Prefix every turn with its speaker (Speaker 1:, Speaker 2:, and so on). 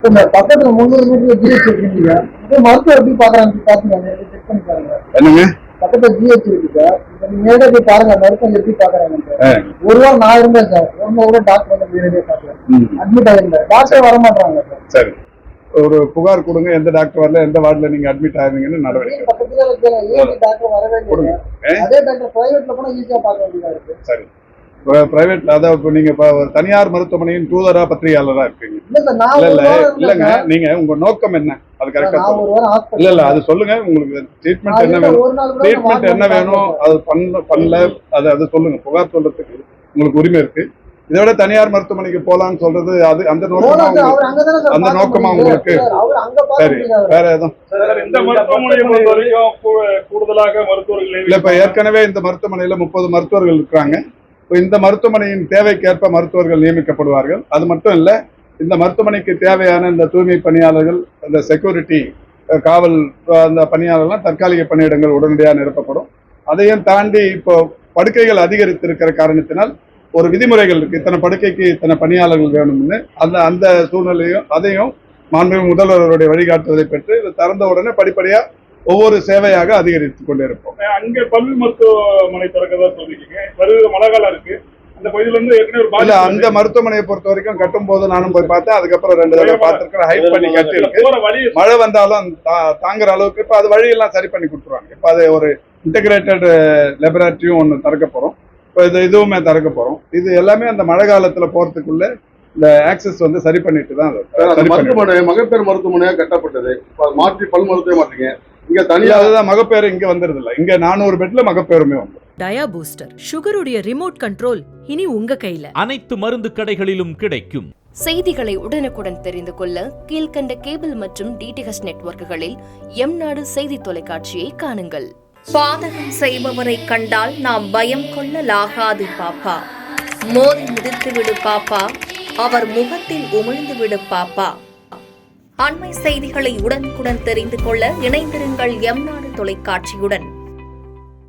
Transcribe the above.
Speaker 1: இந்த பக்கத்துல 300 metre GH இருக்கீங்க, மருத்துவ எப்படி பாக்குறாங்க பாத்தீங்க, செக் பண்ணி பாருங்க.
Speaker 2: என்னங்க
Speaker 1: பக்கத்துல ஜிஹெச் இருக்கு சார், நேரடியா போய் பாருங்க மருத்துவம் எப்படி பாக்குறாங்க. ஒரு வாரம் நான் இருந்தேன் சார், ஒரு டாக்டர் வந்து நேரடியா பாக்குறேன், அட்மிட் ஆயிருந்தேன், டாக்டர் வர மாட்டாங்க சார்.
Speaker 2: சரி, ஒரு புகார் கொடுங்க, எந்த டாக்டர் வரல, எந்த வார்டுல நீங்க அட்மிட் ஆகுறீங்கன்னு நடவடிக்கை
Speaker 1: பக்கத்துல டாக்டர் வரவே இல்லை. அதே டாக்டர் பிரைவேட்ல போனா ஈஸியா பார்க்க வேண்டியதா இருக்கு.
Speaker 2: சரி, பிரைவேட்ல அதாவது இப்போ நீங்க தனியார் மருத்துவமனையின் தூதரா பத்திரிகையாளரா இருக்கீங்க. இல்லங்க, நீங்க உங்க நோக்கம் என்ன, அது கரெக்டா இல்ல அது சொல்லுங்க. உங்களுக்கு ட்ரீட்மெண்ட் என்ன வேணும், ட்ரீட்மெண்ட் என்ன வேணும், அது பண்ணல அது சொல்லுங்க. புகார் சொல்றதுக்கு உங்களுக்கு உரிமை இருக்கு. இதை விட தனியார் மருத்துவமனைக்கு போலான்னு சொல்றது அது அந்த நோக்கமா உங்களுக்கு? சரி, வேற எதுவும்
Speaker 3: இந்த மருத்துவமனையை பொறுத்த வரைக்கும் கூடுதலாக மருத்துவர்கள்
Speaker 2: இல்ல. இப்ப ஏற்கனவே இந்த மருத்துவமனையில 30 மருத்துவர்கள் இருக்காங்க. இந்த மருத்துவமனையின் தேவைக்கேற்ப மருத்துவர்கள் நியமிக்கப்படுவார்கள். அது மட்டும் இல்ல, இந்த மருத்துவமனைக்கு தேவையான இந்த தூய்மை பணியாளர்கள், இந்த செக்யூரிட்டி, காவல் அந்த பணியாளர்கள்லாம் தற்காலிக பணியிடங்கள் உடனடியாக நிரப்பப்படும். அதையும் தாண்டி இப்போ படுக்கைகள் அதிகரித்திருக்கிற காரணத்தினால் ஒரு விதிமுறைகள் இருக்கு, இத்தனை படுக்கைக்கு இத்தனை பணியாளர்கள் வேணும்னு. அந்த சூழ்நிலையும் அதையும் மாண்புமிகு முதல்வருடைய வழிகாட்டுதலை பெற்று இது திறந்த உடனே படிப்படியா ஒவ்வொரு சேவையாக அதிகரித்துக் கொண்டே இருப்போம்.
Speaker 3: அங்க பல் மருத்துவமனை திறக்கதா சொல்லிருக்கீங்க, மழை காலம் இருக்கு, அந்த பகுதியில இருந்து ஏற்கனவே
Speaker 2: அந்த மருத்துவமனையை பொறுத்த வரைக்கும் கட்டும் போது நானும் போய் பார்த்தேன். அதுக்கப்புறம் 2 தடவை பார்த்திருக்கிறேன். ஹைட் பண்ணி கட்டி இருக்கு, மழை வந்தாலும் தாங்குற அளவுக்கு. இப்ப அது வழியெல்லாம் சரி பண்ணி கொடுத்துருவாங்க. இப்ப அது ஒரு இன்டகிரேட்டட் லெபரட்டரியும் ஒண்ணு திறக்க போறோம். இப்போ இதுவுமே திறக்க போறோம். இது எல்லாமே அந்த மழை காலத்துல போறதுக்குள்ள இந்த ஆக்சஸ் வந்து சரி பண்ணிட்டு தான்.
Speaker 4: மருத்துவமனை மகப்பேறு மருத்துவமனையா கட்டப்பட்டது, மாற்றி பல் மருத்துவ மாட்டீங்க. இங்க தனியாக
Speaker 2: மகப்பேறு இங்க வந்துருது இல்ல, இங்க 400 பெட்ல மகப்பேறுமே வந்து.
Speaker 5: டயா பூஸ்டர் சுகருடைய ரிமோட் கண்ட்ரோல் இனி உங்க கையில.
Speaker 6: அனைத்து மருந்து கடைகளிலும் கிடைக்கும்.
Speaker 7: செய்திகளை உடனுக்குடன் தெரிந்து கொள்ள கீழ்கண்ட கேபிள் மற்றும் டிடிஹெச் நெட்வொர்க்குகளில் எம்நாடு செய்தி தொலைக்காட்சியை காணுங்கள். பாதகம் செய்பவரை கண்டால் நாம் பயம் கொள்ளலாகாது பாப்பா. மோதி மிதித்து விடு பாப்பா, அவர் முகத்தில் உமிழ்ந்து விடு பாப்பா. அண்மை செய்திகளை உடனுக்குடன் தெரிந்து கொள்ள இணைந்திருங்கள் எம்நாடு தொலைக்காட்சியுடன்.